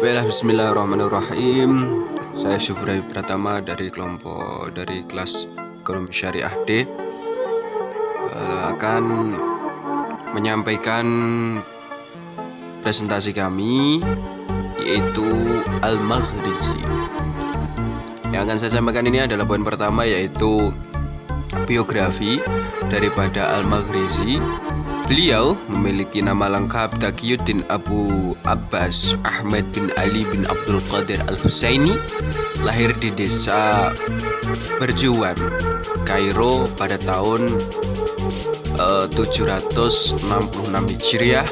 Baiklah, bismillahirrahmanirrahim. Saya Syubrai Pratama dari kelas Ekonomi Syariah D akan menyampaikan presentasi kami, yaitu Al-Maghrizi. Yang akan saya sampaikan ini adalah poin pertama, yaitu biografi daripada Al-Maghrizi. Beliau memiliki nama lengkap Taqiyuddin Abu Abbas Ahmad bin Ali bin Abdul Qadir Al-Husaini. Lahir di desa Berjuan, Kairo pada tahun 766 Hijriah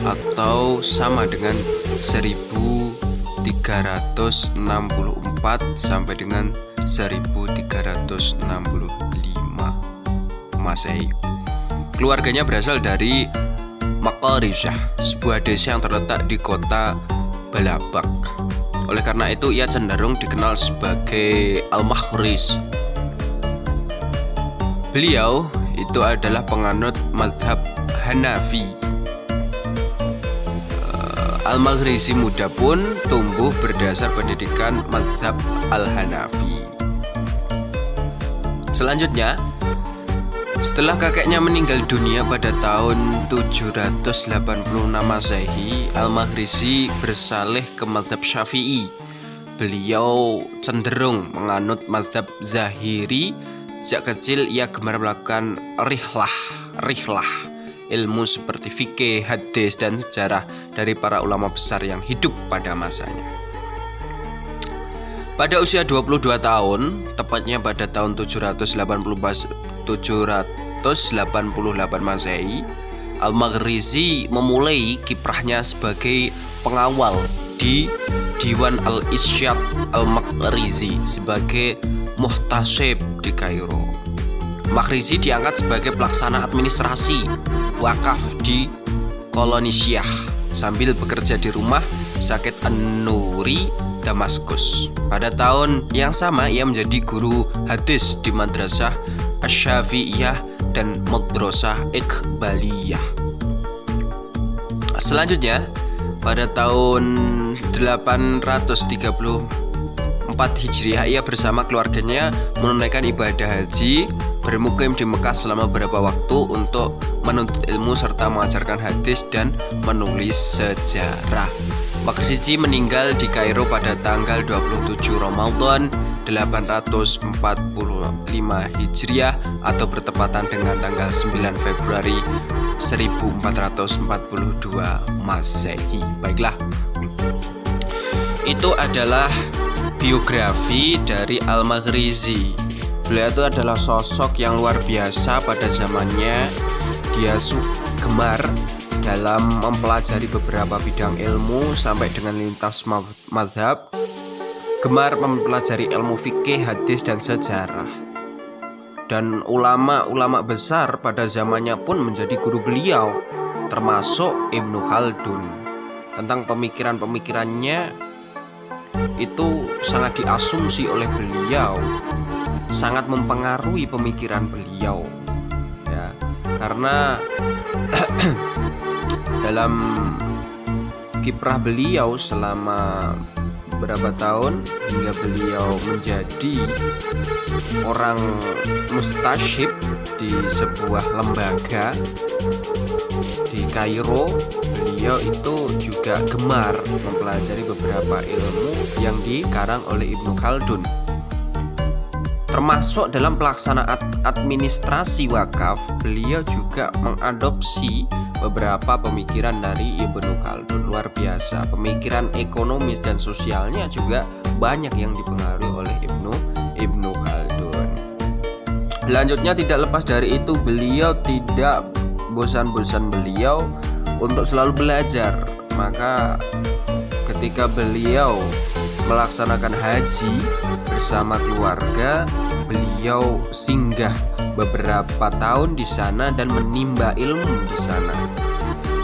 atau sama dengan 1364 sampai dengan 1365 Masehi. Keluarganya berasal dari Maqarishah, sebuah desa yang terletak di kota Balabak. Oleh karena itu ia cenderung dikenal sebagai Al-Maghriz. Beliau itu adalah penganut mazhab Hanafi. Al-Maghrizi muda pun tumbuh berdasar pendidikan mazhab Al-Hanafi. Selanjutnya, setelah kakeknya meninggal dunia pada tahun 786 Masehi, Al-Maghrizi bersalih ke mazhab Syafi'i. Beliau cenderung menganut mazhab Zahiri. Sejak kecil ia gemar melakukan rihlah ilmu seperti fikih, hadis, dan sejarah dari para ulama besar yang hidup pada masanya. Pada usia 22 tahun, tepatnya pada tahun 788 Masehi, Al-Maghrizi memulai kiprahnya sebagai pengawal di Diwan Al-Irsyad Al-Maghrizi sebagai muhtasib di Kairo. Maghrizi diangkat sebagai pelaksana administrasi wakaf di koloni Syiah sambil bekerja di rumah sakit An-Nuri, Damaskus. Pada tahun yang sama ia menjadi guru hadis di Madrasah Asy-Syafi'iyah dan Madrasah Iqbaliyah. Selanjutnya, pada tahun 834 Hijriah ia bersama keluarganya menunaikan ibadah haji, bermukim di Mekah selama beberapa waktu untuk menuntut ilmu serta mengajarkan hadis dan menulis sejarah. Maghrizi meninggal di Kairo pada tanggal 27 Ramadan 845 Hijriah atau bertepatan dengan tanggal 9 Februari 1442 Masehi. Baiklah, itu adalah biografi dari Al-Maghrizi. Beliau itu adalah sosok yang luar biasa pada zamannya. Dia gemar dalam mempelajari beberapa bidang ilmu sampai dengan lintas mazhab, gemar mempelajari ilmu fikih, hadis, dan sejarah. Dan ulama-ulama besar pada zamannya pun menjadi guru beliau, termasuk Ibnu Khaldun. Tentang pemikiran-pemikirannya itu sangat diasumsi oleh beliau, sangat mempengaruhi pemikiran beliau, ya, karena dalam kiprah beliau selama beberapa tahun hingga beliau menjadi orang mustasyib di sebuah lembaga di Kairo, beliau itu juga gemar mempelajari beberapa ilmu yang dikarang oleh Ibnu Khaldun, termasuk dalam pelaksanaan administrasi wakaf. Beliau juga mengadopsi beberapa pemikiran dari Ibnu Khaldun. Luar biasa, pemikiran ekonomis dan sosialnya juga banyak yang dipengaruhi oleh Ibnu Khaldun. Selanjutnya, tidak lepas dari itu, beliau tidak bosan-bosan beliau untuk selalu belajar. Maka ketika beliau melaksanakan haji bersama keluarga, beliau singgah beberapa tahun di sana dan menimba ilmu di sana,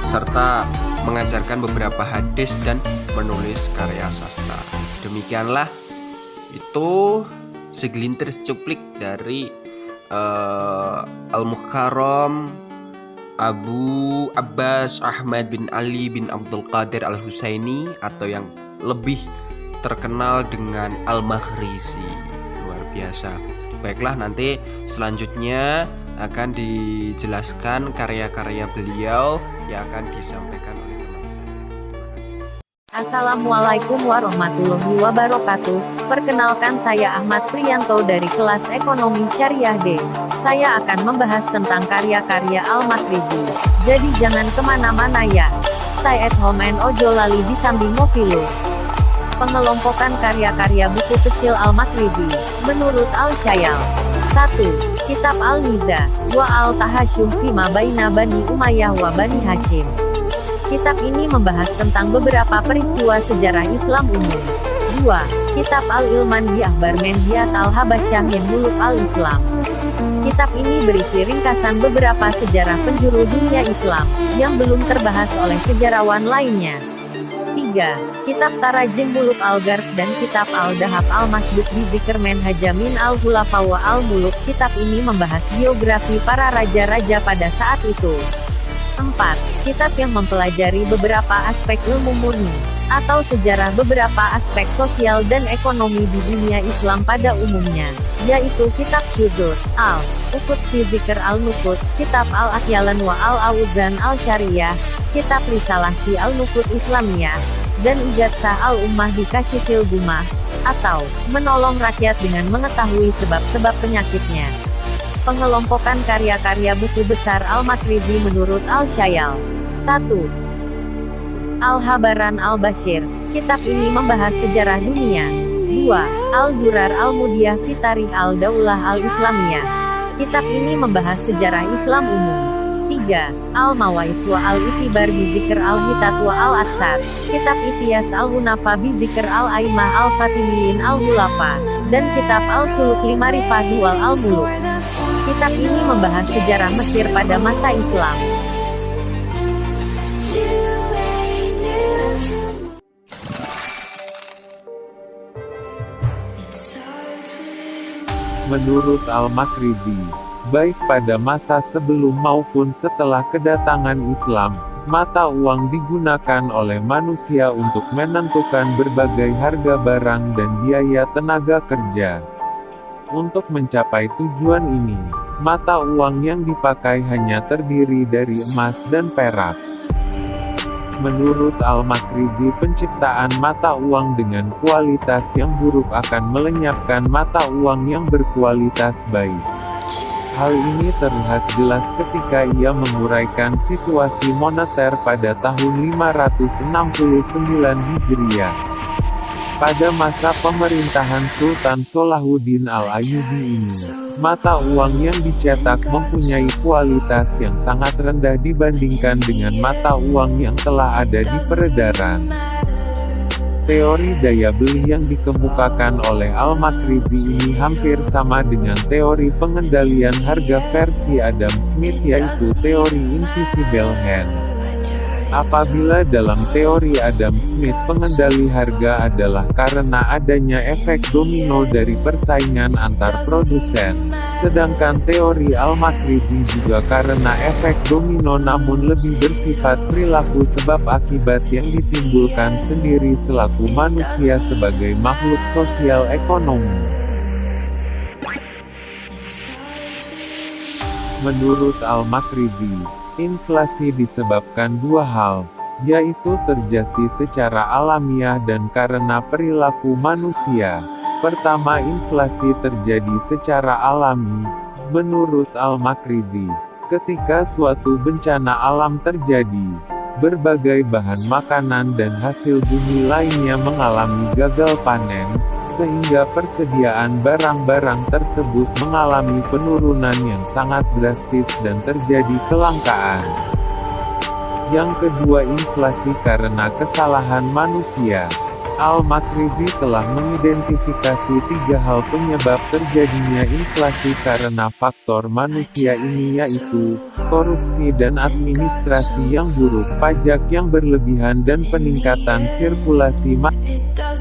serta mengajarkan beberapa hadis dan menulis karya sastra. Demikianlah itu segelintir cuplik dari Al-Mukarram Abu Abbas Ahmad bin Ali bin Abdul Qadir Al-Husaini, atau yang lebih terkenal dengan Al-Makhrizi. Luar biasa. Baiklah, nanti selanjutnya akan dijelaskan karya-karya beliau yang akan disampaikan oleh teman saya. Assalamualaikum warahmatullahi wabarakatuh. Perkenalkan, saya Ahmad Priyanto dari kelas Ekonomi Syariah D. Saya akan membahas tentang karya-karya Al-Makhrizi. Jadi jangan kemana-mana ya. Stay at home and ojo lali disambing movilu. Pengelompokan karya-karya buku kecil Al-Makhrizi menurut Al-Syayal. 1. Kitab Al-Mizah, 2. Al-Tahashum Fima Baina Bani Umayyah wa Bani Hashim. Kitab ini membahas tentang beberapa peristiwa sejarah Islam umum. 2. Kitab Al-Ilman bi Akhbar Mendiat Al-Habasyah min Muluk Al-Islam. Kitab ini berisi ringkasan beberapa sejarah penjuru dunia Islam yang belum terbahas oleh sejarawan lainnya. 3. Kitab Tarajim Muluk Al-Garb dan Kitab Al-Dahab Al-Masbuk bi Dzikr Manhajamin Al-Khulafa wa Al-Muluk. Kitab ini membahas biografi para raja-raja pada saat itu. 4. Kitab yang mempelajari beberapa aspek ilmu murni atau sejarah beberapa aspek sosial dan ekonomi di dunia Islam pada umumnya, yaitu Kitab Syudzur, Al-Uqud fi Dzikr Al-Nuqud, Kitab Al-Ahyalan wa Al-Awzan Al-Syariyah, Kitab Risalah fi Al-Nuqud Islamiyah, dan Ijazah Al-Ummah di Kasyifil Gumah, atau menolong rakyat dengan mengetahui sebab-sebab penyakitnya. Pengelompokan karya-karya buku besar Al-Makhrizi menurut Al-Syayal. 1. Al-Habaran Al-Bashir. Kitab ini membahas sejarah dunia. 2. Al-Durar Al-Mudiyah fi Tarikh Al-Daulah Al-Islamiyah. Kitab ini membahas sejarah Islam umum. 3. Al-Mawais wa Al-Itibar bi Dzikr Al-Hitat wa Al-Atsar. Kitab Ityas Al-Hunafa bi Dzikr Al-Aimah Al-Fatimiyin Al-Hulafa, dan Kitab Al-Suluk li Ma'rifah Duwal Al-Muluk. Kitab ini membahas sejarah Mesir pada masa Islam. Menurut Al-Makhrizi, baik pada masa sebelum maupun setelah kedatangan Islam, mata uang digunakan oleh manusia untuk menentukan berbagai harga barang dan biaya tenaga kerja. Untuk mencapai tujuan ini, mata uang yang dipakai hanya terdiri dari emas dan perak. Menurut Al-Makhrizi, penciptaan mata uang dengan kualitas yang buruk akan melenyapkan mata uang yang berkualitas baik. Hal ini terlihat jelas ketika ia menguraikan situasi moneter pada tahun 569 Hijriah. Pada masa pemerintahan Sultan Salahuddin Al-Ayyubi ini, mata uang yang dicetak mempunyai kualitas yang sangat rendah dibandingkan dengan mata uang yang telah ada di peredaran. Teori daya beli yang dikemukakan oleh Al-Makhrizi ini hampir sama dengan teori pengendalian harga versi Adam Smith, yaitu teori invisible hand. Apabila dalam teori Adam Smith pengendali harga adalah karena adanya efek domino dari persaingan antar produsen, sedangkan teori Al-Makhrizi juga karena efek domino namun lebih bersifat perilaku sebab akibat yang ditimbulkan sendiri selaku manusia sebagai makhluk sosial ekonomi. Menurut Al-Makhrizi, inflasi disebabkan dua hal, yaitu terjadi secara alamiah dan karena perilaku manusia. Pertama, inflasi terjadi secara alami. Menurut Al-Makhrizi, ketika suatu bencana alam terjadi, berbagai bahan makanan dan hasil bumi lainnya mengalami gagal panen, sehingga persediaan barang-barang tersebut mengalami penurunan yang sangat drastis dan terjadi kelangkaan. Yang kedua, inflasi karena kesalahan manusia. Al-Makhrizi telah mengidentifikasi 3 hal penyebab terjadinya inflasi karena faktor manusia ini, yaitu korupsi dan administrasi yang buruk, pajak yang berlebihan dan peningkatan sirkulasi manusia.